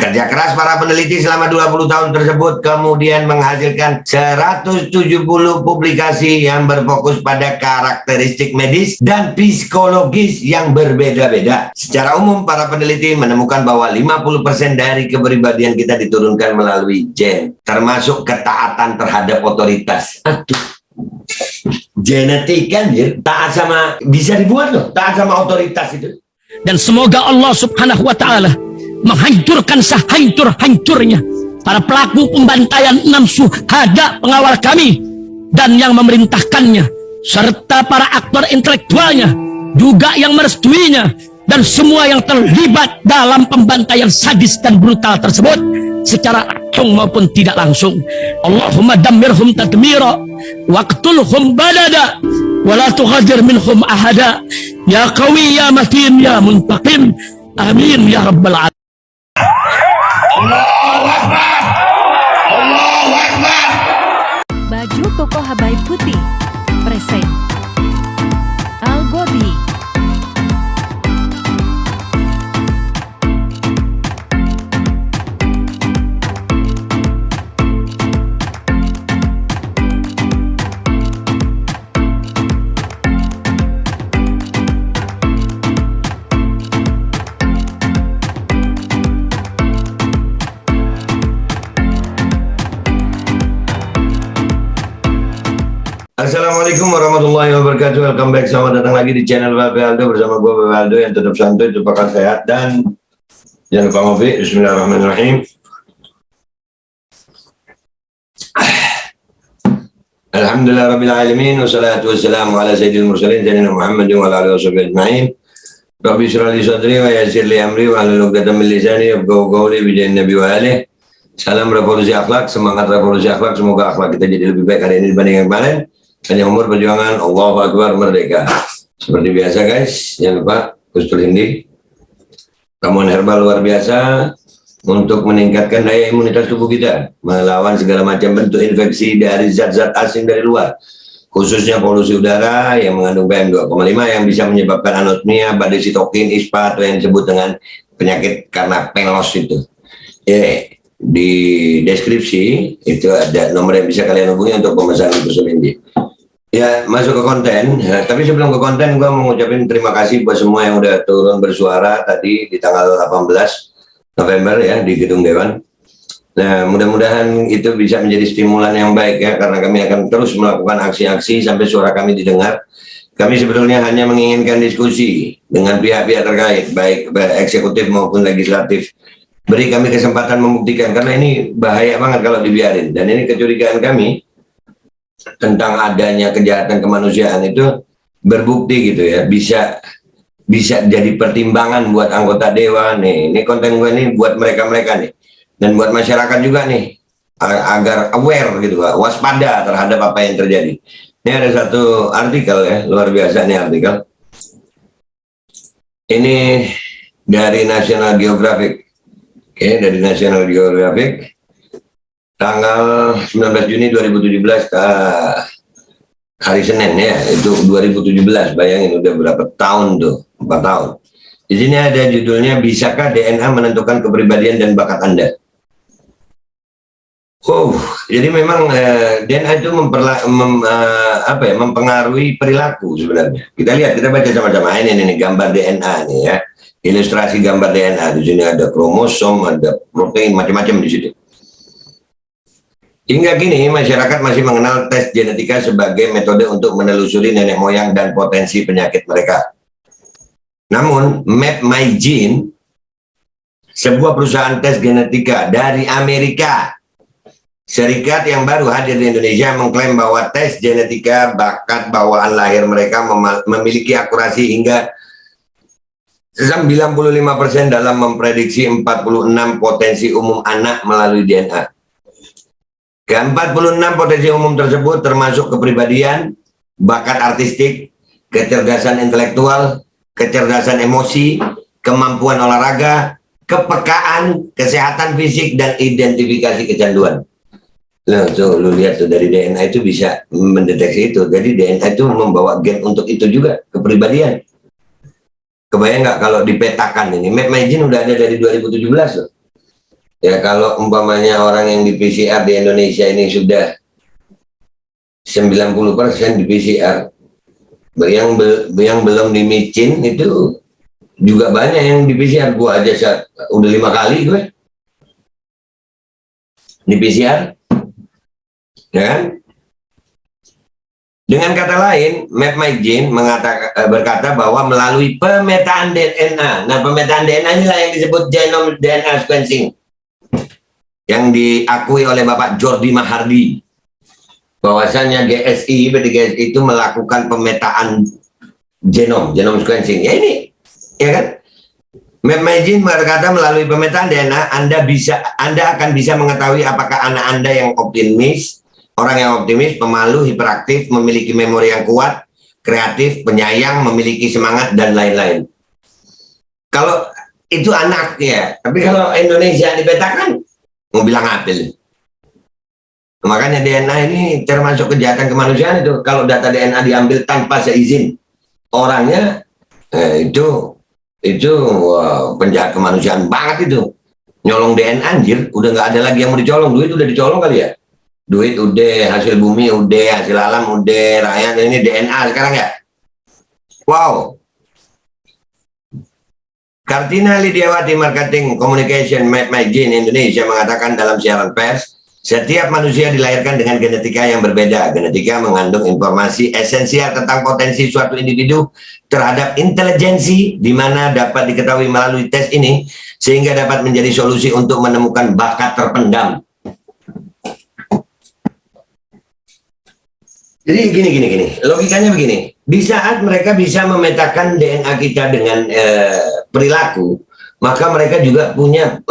Kerja keras para peneliti selama 20 tahun tersebut kemudian menghasilkan 170 publikasi yang berfokus pada karakteristik medis dan psikologis yang berbeda-beda. Secara umum, para peneliti menemukan bahwa 50% dari kepribadian kita diturunkan melalui gen, termasuk ketaatan terhadap otoritas. Aduh. Genetik kan ya, taat sama, bisa dibuat loh, taat sama otoritas itu. Dan semoga Allah subhanahu wa ta'ala menghancurkan sehancur-hancurnya para pelaku pembantaian 6 syuhada pengawal kami dan yang memerintahkannya, serta para aktor intelektualnya juga yang merestuinya, dan semua yang terlibat dalam pembantaian sadis dan brutal tersebut secara langsung maupun tidak langsung. Allahumma dammirhum tadmira waqtulhum badada wala tughadir minhum ahada ya qawi ya matin ya muntaqim amin ya rabbal alamin. Allahu Akbar. Allahu Akbar. Baju koko Habaib Putih present Al-Gobi. Assalamualaikum warahmatullahi wabarakatuh. Welcome back, selamat datang lagi di channel Babe Aldo bersama gue Babe Aldo yang tetap santuy, tetap sehat, dan jangan lupa ngopi. Bismillahirrahmanirrahim. Alhamdulillah rabbil alamin, wassalatu wassalamu ala sayyidil mursalin sayyidina Muhammadin wa ala alihi washabihi ajma'in. Rabbi shrah li sadri wa yassir li amri wa hlul 'uqdatam min lisani yafqahu qawli bi jahin nabi wa alihi. Salam revolusi akhlak, semangat revolusi akhlak, semoga akhlak kita jadi lebih baik hari ini dibanding yang kemarin. Panjang umur perjuangan, Allahu Akbar, merdeka. Seperti biasa guys, jangan lupa Gustul Hindi ramuan herbal luar biasa untuk meningkatkan daya imunitas tubuh kita, melawan segala macam bentuk infeksi dari zat-zat asing dari luar, khususnya polusi udara yang mengandung PM2,5 yang bisa menyebabkan anosmia, badai sitokin, ispa, atau yang disebut dengan penyakit karena pelos itu. Di deskripsi itu ada nomor yang bisa kalian hubungi untuk pemesanan Gustul Hindi. Ya, masuk ke konten. Tapi sebelum ke konten, gue mau ngucapin terima kasih buat semua yang udah turun bersuara tadi di tanggal 18 November ya di Gedung Dewan. Nah, mudah-mudahan itu bisa menjadi stimulan yang baik ya, karena kami akan terus melakukan aksi-aksi sampai suara kami didengar. Kami sebetulnya hanya menginginkan diskusi dengan pihak-pihak terkait, baik eksekutif maupun legislatif. Beri kami kesempatan membuktikan, karena ini bahaya banget kalau dibiarin. Dan ini kecurigaan kami tentang adanya kejahatan kemanusiaan itu berbukti gitu ya, bisa jadi pertimbangan buat anggota dewan nih. Ini konten gue nih buat mereka nih, dan buat masyarakat juga nih, agar aware gitu, waspada terhadap apa yang terjadi. Ini ada satu artikel ya, luar biasa nih artikel ini dari National Geographic. Oke, dari National Geographic tanggal 19 Juni 2017 ke hari Senin ya, itu 2017. Bayangin udah berapa tahun tuh, 4 tahun. Di sini ada judulnya, bisakah DNA menentukan kepribadian dan bakat Anda? Jadi memang DNA itu mempengaruhi perilaku sebenarnya. Kita lihat, kita baca sama-sama ini nih gambar DNA nih ya. Ilustrasi gambar DNA. Di sini ada kromosom, ada protein, macam-macam di situ. Hingga kini masyarakat masih mengenal tes genetika sebagai metode untuk menelusuri nenek moyang dan potensi penyakit mereka. Namun, MapMyGene, sebuah perusahaan tes genetika dari Amerika Serikat yang baru hadir di Indonesia, mengklaim bahwa tes genetika bakat bawaan lahir mereka memiliki akurasi hingga 95% dalam memprediksi 46 potensi umum anak melalui DNA. Ke-46 potensi umum tersebut termasuk kepribadian, bakat artistik, kecerdasan intelektual, kecerdasan emosi, kemampuan olahraga, kepekaan, kesehatan fisik, dan identifikasi kecanduan. Nah, tuh, lu lihat tuh, dari DNA itu bisa mendeteksi itu. Jadi DNA itu membawa gen untuk itu juga, kepribadian. Kebayang nggak kalau dipetakan ini? MapMyGene udah ada dari 2017 loh. Ya kalau umpamanya orang yang di PCR di Indonesia ini sudah 90% di PCR, yang belum di micin itu juga banyak yang di PCR. Gua aja udah 5 kali gue di PCR, ya kan? Dengan kata lain, MapMyGene berkata bahwa melalui pemetaan DNA, nah pemetaan DNA inilah yang disebut genome DNA sequencing, yang diakui oleh Bapak Jordi Mahardi, bahwasannya GSI itu melakukan pemetaan genome sequencing. Ya ini, ya kan? MapMyGene berkata melalui pemetaan DNA Anda akan bisa mengetahui apakah anak Anda yang optimis, orang yang optimis, pemalu, hiperaktif, memiliki memori yang kuat, kreatif, penyayang, memiliki semangat, dan lain-lain. Kalau itu anak ya, tapi kalau Indonesia dipetakan, mau bilang apel. Makanya DNA ini termasuk kejahatan kemanusiaan itu. Kalau data DNA diambil tanpa seizin orangnya, itu penjahat kemanusiaan banget itu. Nyolong DNA anjir, udah nggak ada lagi yang mau dicolong. Duit udah dicolong kali ya. Duit udah, hasil bumi udah, hasil alam udah, rakyat ini DNA sekarang ya. Wow. Kartina Lidiawati Marketing Communication MapMyGene Indonesia mengatakan dalam siaran pers, setiap manusia dilahirkan dengan genetika yang berbeda. Genetika mengandung informasi esensial tentang potensi suatu individu terhadap intelijensi, di mana dapat diketahui melalui tes ini, sehingga dapat menjadi solusi untuk menemukan bakat terpendam. Jadi gini, logikanya begini. Di saat mereka bisa memetakan DNA kita dengan perilaku, maka mereka juga punya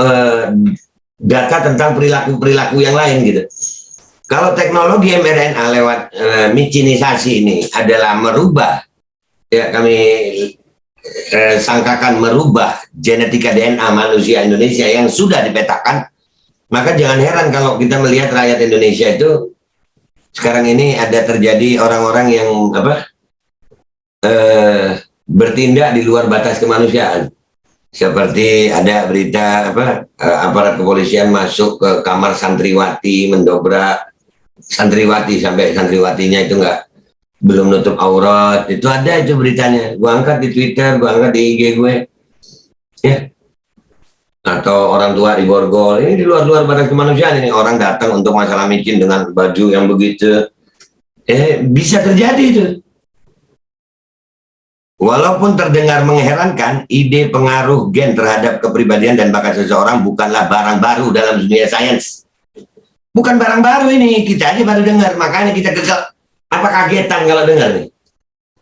data tentang perilaku yang lain gitu. Kalau teknologi mRNA lewat micinisasi ini adalah merubah, ya kami sangkakan merubah genetika DNA manusia Indonesia yang sudah dipetakan, maka jangan heran kalau kita melihat rakyat Indonesia itu sekarang ini ada terjadi orang-orang yang bertindak di luar batas kemanusiaan. Seperti ada berita aparat kepolisian masuk ke kamar santriwati, mendobrak santriwati sampai santriwatinya itu belum nutup aurat. Itu ada itu beritanya. Gua angkat di Twitter, gua angkat di IG gue. Ya. Atau orang tua di borgol, ini di luar batas kemanusiaan. Ini orang datang untuk masalah micin dengan baju yang begitu, bisa terjadi itu. Walaupun terdengar mengherankan, ide pengaruh gen terhadap kepribadian dan bakat seseorang bukanlah barang baru dalam dunia sains. Bukan barang baru ini, kita aja baru dengar, makanya kita kesel. Apa kagetan kalau dengar nih?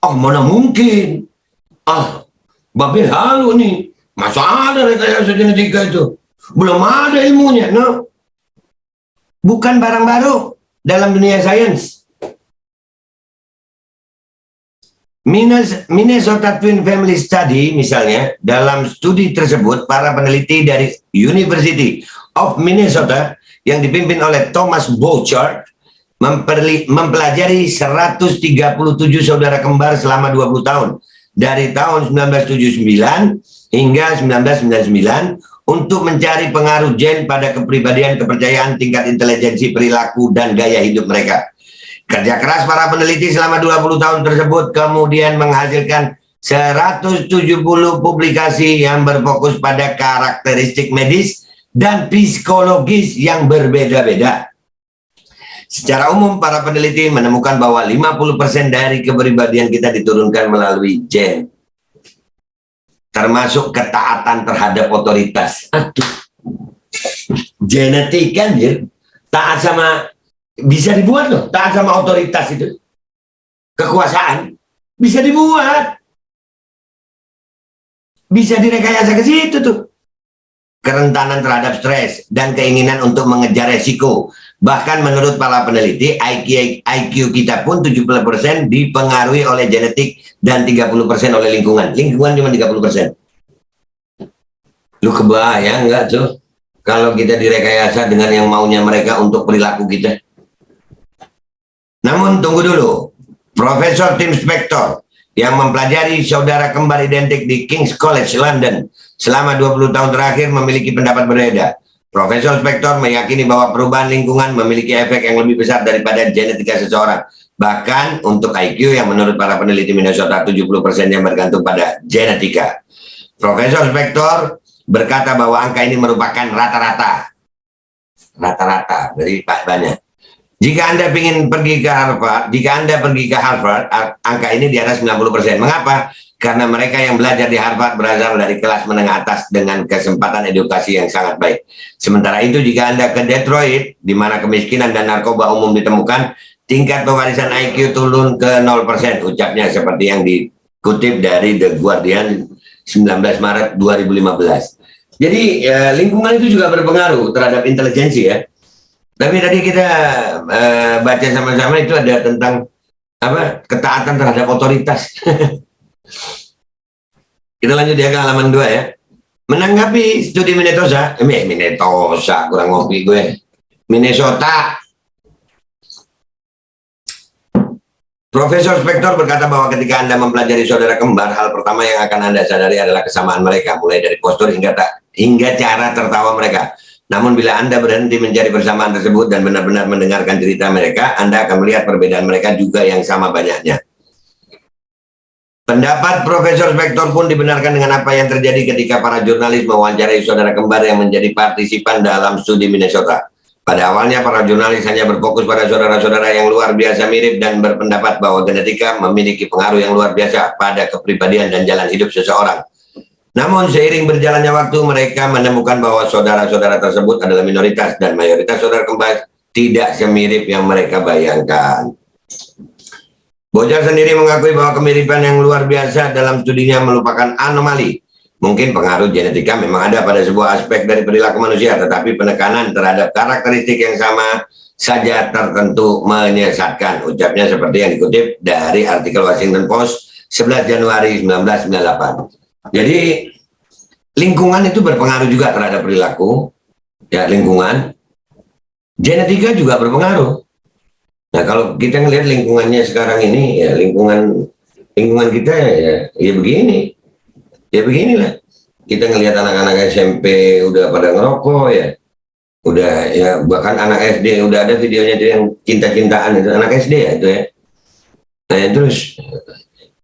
Oh mana mungkin? Babe halu nih. Masa ada rekayasa genetika itu? Belum ada ilmunya, no. Bukan barang baru dalam dunia sains. Minnesota Twin Family Study misalnya, dalam studi tersebut para peneliti dari University of Minnesota yang dipimpin oleh Thomas Bouchard mempelajari 137 saudara kembar selama 20 tahun dari tahun 1979 hingga 1999 untuk mencari pengaruh gen pada kepribadian, kepercayaan, tingkat intelijensi, perilaku, dan gaya hidup mereka. Kerja keras para peneliti selama 20 tahun tersebut kemudian menghasilkan 170 publikasi yang berfokus pada karakteristik medis dan psikologis yang berbeda-beda. Secara umum, para peneliti menemukan bahwa 50% dari kepribadian kita diturunkan melalui gen, termasuk ketaatan terhadap otoritas. Aduh, genetik kan, taat sama, bisa dibuat loh, taat sama otoritas itu, kekuasaan, bisa dibuat, bisa direkayasa ke situ tuh. Kerentanan terhadap stres dan keinginan untuk mengejar resiko. Bahkan menurut para peneliti, IQ kita pun 70% dipengaruhi oleh genetik dan 30% oleh lingkungan. Lingkungan cuma 30%. Lu kebayang nggak tuh kalau kita direkayasa dengan yang maunya mereka untuk perilaku kita? Namun tunggu dulu, Profesor Tim Spector yang mempelajari saudara kembar identik di King's College London selama 20 tahun terakhir memiliki pendapat berbeda. Profesor Spektor meyakini bahwa perubahan lingkungan memiliki efek yang lebih besar daripada genetika seseorang. Bahkan untuk IQ yang menurut para peneliti Minnesota 70% yang bergantung pada genetika. Profesor Spektor berkata bahwa angka ini merupakan rata-rata dari banyak. Jika Anda ingin pergi ke Harvard, angka ini di atas 90%. Mengapa? Karena mereka yang belajar di Harvard berasal dari kelas menengah atas dengan kesempatan edukasi yang sangat baik. Sementara itu jika Anda ke Detroit, di mana kemiskinan dan narkoba umum ditemukan, tingkat pewarisan IQ turun ke 0%, ucapnya seperti yang dikutip dari The Guardian 19 Maret 2015. Jadi lingkungan itu juga berpengaruh terhadap intelijensi ya. Tapi tadi kita baca sama-sama itu ada tentang ketaatan terhadap otoritas. Kita lanjut ya ke halaman 2 ya. Menanggapi studi Minnesota, kurang ngopi gue. Minnesota. Profesor Spektor berkata bahwa ketika Anda mempelajari saudara kembar, hal pertama yang akan Anda sadari adalah kesamaan mereka, mulai dari postur hingga cara tertawa mereka. Namun bila Anda berhenti mencari persamaan tersebut dan benar-benar mendengarkan cerita mereka, Anda akan melihat perbedaan mereka juga yang sama banyaknya. Pendapat Profesor Spektor pun dibenarkan dengan apa yang terjadi ketika para jurnalis mewawancarai saudara kembar yang menjadi partisipan dalam studi Minnesota. Pada awalnya para jurnalis hanya berfokus pada saudara-saudara yang luar biasa mirip dan berpendapat bahwa genetika memiliki pengaruh yang luar biasa pada kepribadian dan jalan hidup seseorang. Namun seiring berjalannya waktu mereka menemukan bahwa saudara-saudara tersebut adalah minoritas dan mayoritas saudara kembar tidak semirip yang mereka bayangkan. Bojar sendiri mengakui bahwa kemiripan yang luar biasa dalam studinya merupakan anomali. Mungkin pengaruh genetika memang ada pada sebuah aspek dari perilaku manusia, tetapi penekanan terhadap karakteristik yang sama saja tertentu menyesatkan. Ucapnya seperti yang dikutip dari artikel Washington Post 11 Januari 1998. Jadi lingkungan itu berpengaruh juga terhadap perilaku. Ya, lingkungan. Genetika juga berpengaruh. Nah, kalau kita ngelihat lingkungannya sekarang ini, ya lingkungan kita ya begini. Ya beginilah, kita ngelihat anak-anak SMP udah pada ngerokok ya, udah ya bahkan anak SD udah ada videonya itu yang cinta-cintaan itu anak SD ya itu ya. Nah terus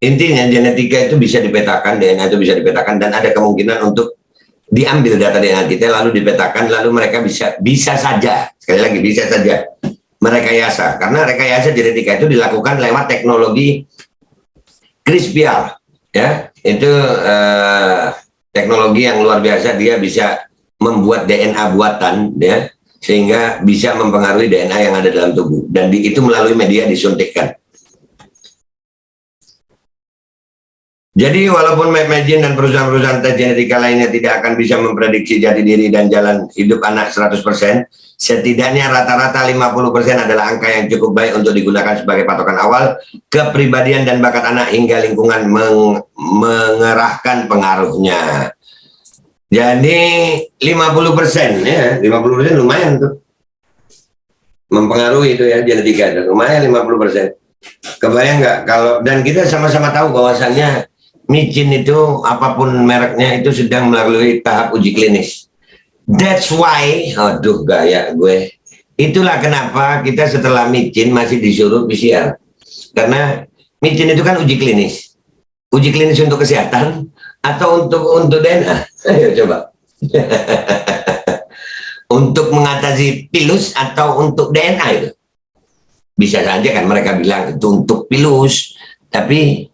intinya genetika itu bisa dipetakan, DNA itu bisa dipetakan dan ada kemungkinan untuk diambil data DNA kita lalu dipetakan lalu mereka bisa saja sekali lagi bisa saja merekayasa, karena rekayasa genetika itu dilakukan lewat teknologi CRISPR. Ya, itu teknologi yang luar biasa, dia bisa membuat DNA buatan ya, sehingga bisa mempengaruhi DNA yang ada dalam tubuh dan itu melalui media disuntikkan. Jadi walaupun MapMagine dan perusahaan-perusahaan tes genetika lainnya tidak akan bisa memprediksi jati diri dan jalan hidup anak 100%, setidaknya rata-rata 50% adalah angka yang cukup baik untuk digunakan sebagai patokan awal kepribadian dan bakat anak hingga lingkungan mengerahkan pengaruhnya. Jadi 50% ya, 50% lumayan tuh. Mempengaruhi itu ya genetika, lumayan 50%. Kebayang nggak kalau, dan kita sama-sama tahu bahwasannya micin itu apapun mereknya itu sedang melalui tahap uji klinis. That's why, aduh gaya gue. Itulah kenapa kita setelah micin masih disuruh PCR. Karena micin itu kan uji klinis. Uji klinis untuk kesehatan atau untuk DNA. Ayo coba. Untuk mengatasi pilus atau untuk DNA itu. Bisa saja kan mereka bilang itu untuk pilus. Tapi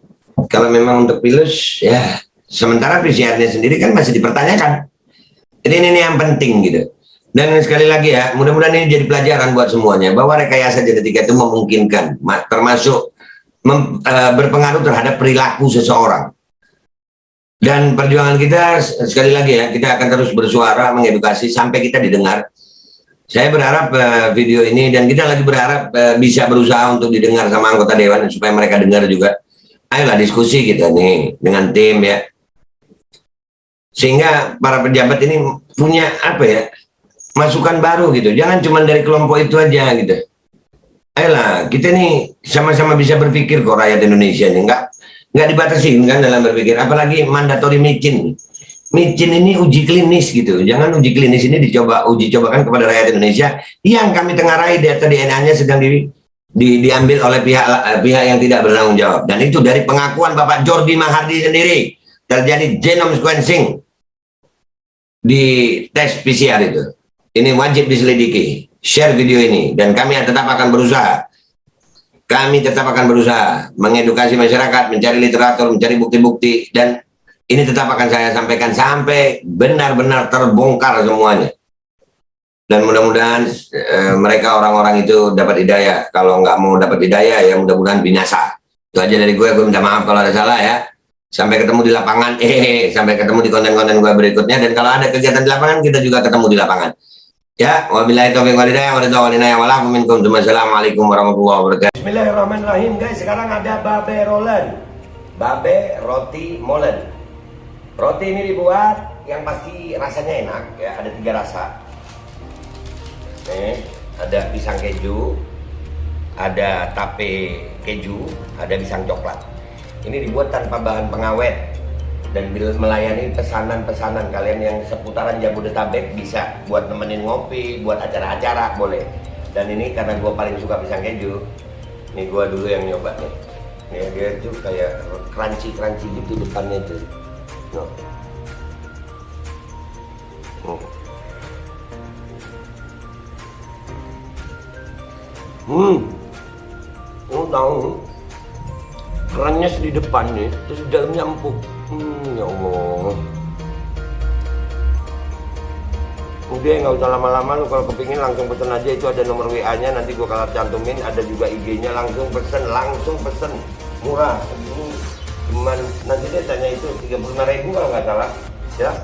kalau memang untuk pilus ya sementara PCR-nya sendiri kan masih dipertanyakan. Jadi ini yang penting gitu. Dan sekali lagi ya, mudah-mudahan ini jadi pelajaran buat semuanya bahwa rekayasa genetika itu memungkinkan, termasuk berpengaruh terhadap perilaku seseorang. Dan perjuangan kita sekali lagi ya, kita akan terus bersuara mengedukasi sampai kita didengar. Saya berharap video ini dan kita lagi berharap bisa berusaha untuk didengar sama anggota dewan supaya mereka dengar juga. Ayolah diskusi kita nih dengan tim ya. Sehingga para pejabat ini punya apa ya, masukan baru gitu. Jangan cuma dari kelompok itu aja gitu. Ayolah, kita nih sama-sama bisa berpikir kok rakyat Indonesia nih. Nggak dibatasi kan dalam berpikir. Apalagi mandatory micin. micin ini uji klinis gitu. Jangan uji klinis ini uji cobakan kepada rakyat Indonesia yang kami tengarai data DNA-nya sedang diambil oleh pihak yang tidak bertanggung jawab. Dan itu dari pengakuan Bapak Jordi Mahardi sendiri, terjadi genome sequencing di tes PCR itu. Ini wajib diselidiki. Share video ini dan kami tetap akan berusaha. Kami tetap akan berusaha mengedukasi masyarakat, mencari literatur, mencari bukti-bukti, dan ini tetap akan saya sampaikan sampai benar-benar terbongkar semuanya. Dan mudah-mudahan mereka orang-orang itu dapat hidayah. Kalau nggak mau dapat hidayah, ya mudah-mudahan binasa. Itu aja dari gue minta maaf kalau ada salah ya. Sampai ketemu di lapangan, sampai ketemu di konten-konten gue berikutnya. Dan kalau ada kegiatan di lapangan, kita juga ketemu di lapangan. Ya, wabillahi taufiq wal hidayah, wassalamualaikum warahmatullahi wabarakatuh. Bismillahirrahmanirrahim, guys. Sekarang ada babe rolen, babe roti molen. Roti ini dibuat yang pasti rasanya enak ya, ada 3 rasa. Nih, ada pisang keju, ada tape keju, ada pisang coklat. Ini dibuat tanpa bahan pengawet dan melayani pesanan-pesanan kalian yang seputaran Jabodetabek, bisa buat nemenin ngopi, buat acara-acara boleh. Dan ini karena gue paling suka pisang keju, nih gue dulu yang nyoba nih. Nih dia tuh kayak crunchy gitu depannya tuh. Tahu kerennya di depannya, terus di dalamnya empuk. Ya Allah. Udah nggak usah lama-lama, lu kalau kepingin langsung pesen aja, itu ada nomor WA-nya, nanti gua kalau cantumin, ada juga IG-nya, langsung pesen, murah. Ini cuman nanti dia tanya itu 35.000 kalau nggak salah, ya.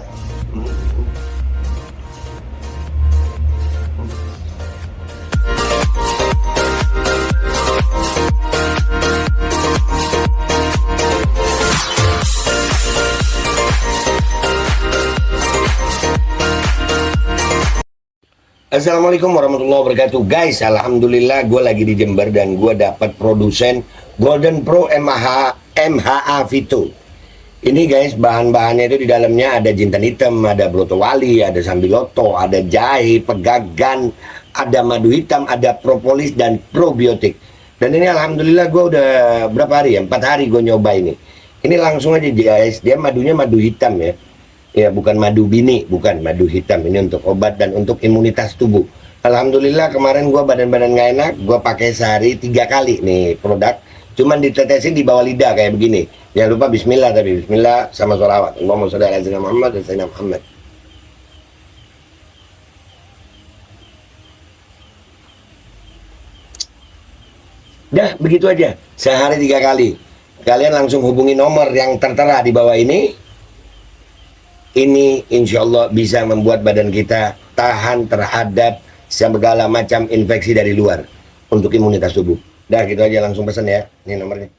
Assalamualaikum warahmatullahi wabarakatuh, guys. Alhamdulillah gue lagi di Jember dan gue dapat produsen Golden Pro MHA Vito. Ini guys, bahan-bahannya itu di dalamnya ada jintan hitam, ada broto wali, ada sambiloto, ada jahe, pegagan, ada madu hitam, ada propolis dan probiotik. Dan ini alhamdulillah gue udah berapa hari ya? 4 hari gue nyoba ini. Ini langsung aja guys, dia madunya madu hitam ya. Ya, bukan madu bini, bukan madu hitam. Ini untuk obat dan untuk imunitas tubuh. Alhamdulillah kemarin gua badan-badan nggak enak, gua pakai sehari 3 kali nih produk. Cuman ditetesin di bawah lidah kayak begini. Jangan lupa bismillah, tapi bismillah sama sholawat. Allahumma sholli ala sayyidina Muhammad dan sayyidina Muhammad. Dah, begitu aja. Sehari 3 kali. Kalian langsung hubungi nomor yang tertera di bawah ini. Ini insya Allah bisa membuat badan kita tahan terhadap segala macam infeksi dari luar untuk imunitas tubuh. Dah gitu aja, langsung pesan ya. Ini nomornya.